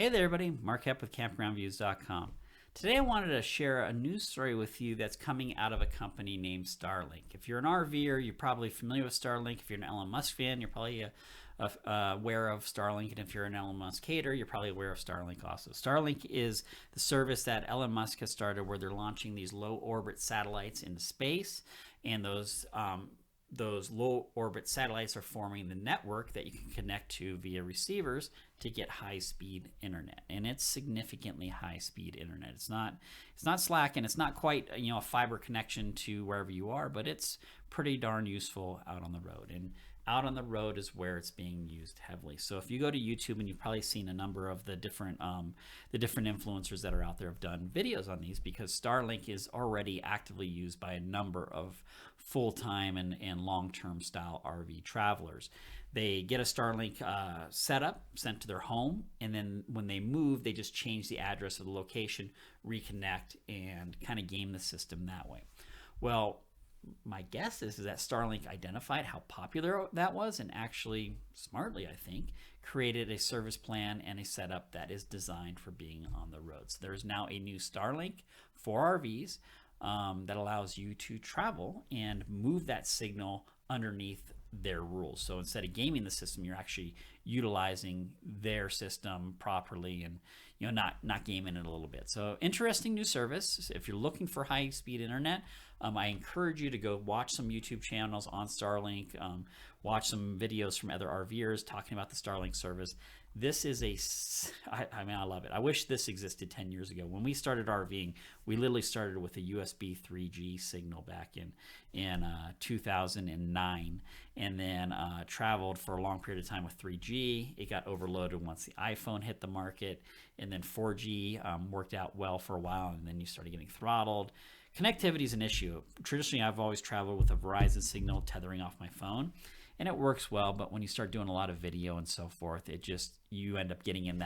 Hey there, everybody. Mark Hepp with CampgroundViews.com. Today I wanted to share a news story with you that's coming out of a company named Starlink. If you're an RVer, you're probably familiar with Starlink. If you're an Elon Musk fan, you're probably aware of Starlink. And if you're an Elon Musk hater, you're probably aware of Starlink also. Starlink is the service that Elon Musk has started where they're launching these low orbit satellites into space, and those low orbit satellites are forming the network that you can connect to via receivers to get high speed internet. And it's significantly high speed internet. It's not slack, and it's not quite a fiber connection to wherever you are, but it's pretty darn useful out on the road. And out on the road is where it's being used heavily. So if you go to YouTube, and you've probably seen a number of the different influencers that are out there have done videos on these, because Starlink is already actively used by a number of full-time and long-term style RV travelers. They get a Starlink setup sent to their home, and then when they move, they just change the address of the location, reconnect, and kind of game the system that way. Well, my guess is that Starlink identified how popular that was, and actually, smartly I think, created a service plan and a setup that is designed for being on the road. So there's now a new Starlink for RVs that allows you to travel and move that signal underneath their rules. So instead of gaming the system, you're actually utilizing their system properly, and not gaming it a little bit. So interesting new service. If you're looking for high speed internet, I encourage you to go watch some YouTube channels on Starlink, watch some videos from other RVers talking about the Starlink service. This is I love it. I wish this existed 10 years ago. When we started RVing, we literally started with a USB 3G signal back in 2009, and then traveled for a long period of time with 3G. It got overloaded once the iPhone hit the market, and then 4G worked out well for a while, and then you started getting throttled. Connectivity is an issue. Traditionally, I've always traveled with a Verizon signal tethering off my phone, and it works well, but when you start doing a lot of video and so forth, you end up getting in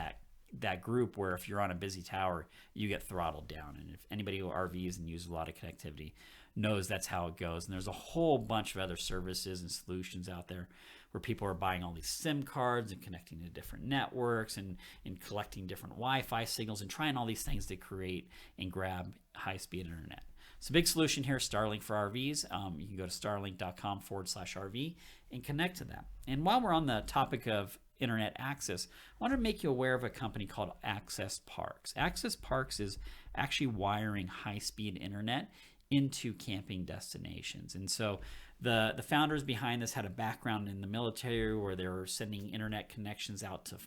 that group where if you're on a busy tower, you get throttled down. And if anybody who RVs and uses a lot of connectivity knows that's how it goes. And there's a whole bunch of other services and solutions out there where people are buying all these SIM cards and connecting to different networks and collecting different Wi-Fi signals and trying all these things to create and grab high-speed internet. So big solution here, Starlink for RVs. You can go to starlink.com/RV and connect to that. And while we're on the topic of internet access, I want to make you aware of a company called Access Parks. Access Parks is actually wiring high-speed internet into camping destinations. And so the founders behind this had a background in the military where they were sending internet connections out to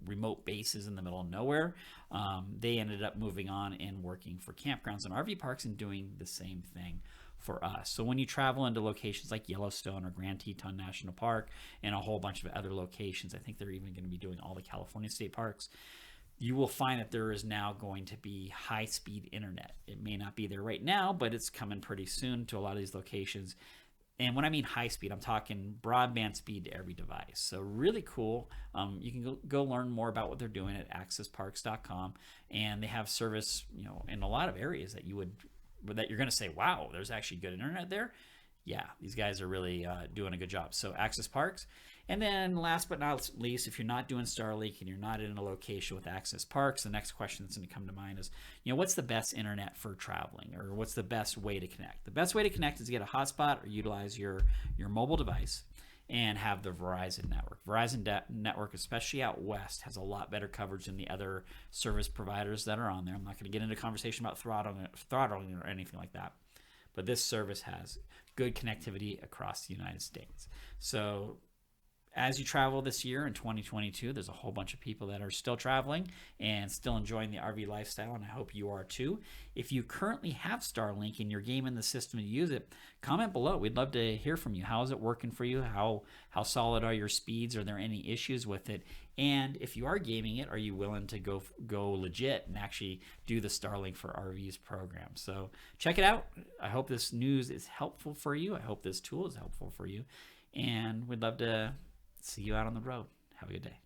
remote bases in the middle of nowhere. They ended up moving on and working for campgrounds and RV parks and doing the same thing for us. So when you travel into locations like Yellowstone or Grand Teton National Park and a whole bunch of other locations, I think they're even going to be doing all the California state parks, you will find that there is now going to be high-speed internet. It may not be there right now, but it's coming pretty soon to a lot of these locations. And when I mean high speed, I'm talking broadband speed to every device. So really cool. You can go learn more about what they're doing at accessparks.com, and they have service, in a lot of areas that you're going to say, wow, there's actually good internet there. Yeah, these guys are really doing a good job. So Access Parks. And then last but not least, if you're not doing Starlink and you're not in a location with Access Parks, the next question that's going to come to mind is, what's the best internet for traveling, or what's the best way to connect? The best way to connect is to get a hotspot or utilize your mobile device and have the Verizon network. Verizon network, especially out west, has a lot better coverage than the other service providers that are on there. I'm not going to get into a conversation about throttling or anything like that, but this service has good connectivity across the United States. So as you travel this year in 2022, there's a whole bunch of people that are still traveling and still enjoying the RV lifestyle, and I hope you are too. If you currently have Starlink and you're gaming the system to use it, comment below. We'd love to hear from you. How is it working for you? How solid are your speeds? Are there any issues with it? And if you are gaming it, are you willing to go legit and actually do the Starlink for RVs program? So check it out. I hope this news is helpful for you. I hope this tool is helpful for you. And we'd love to see you out on the road. Have a good day.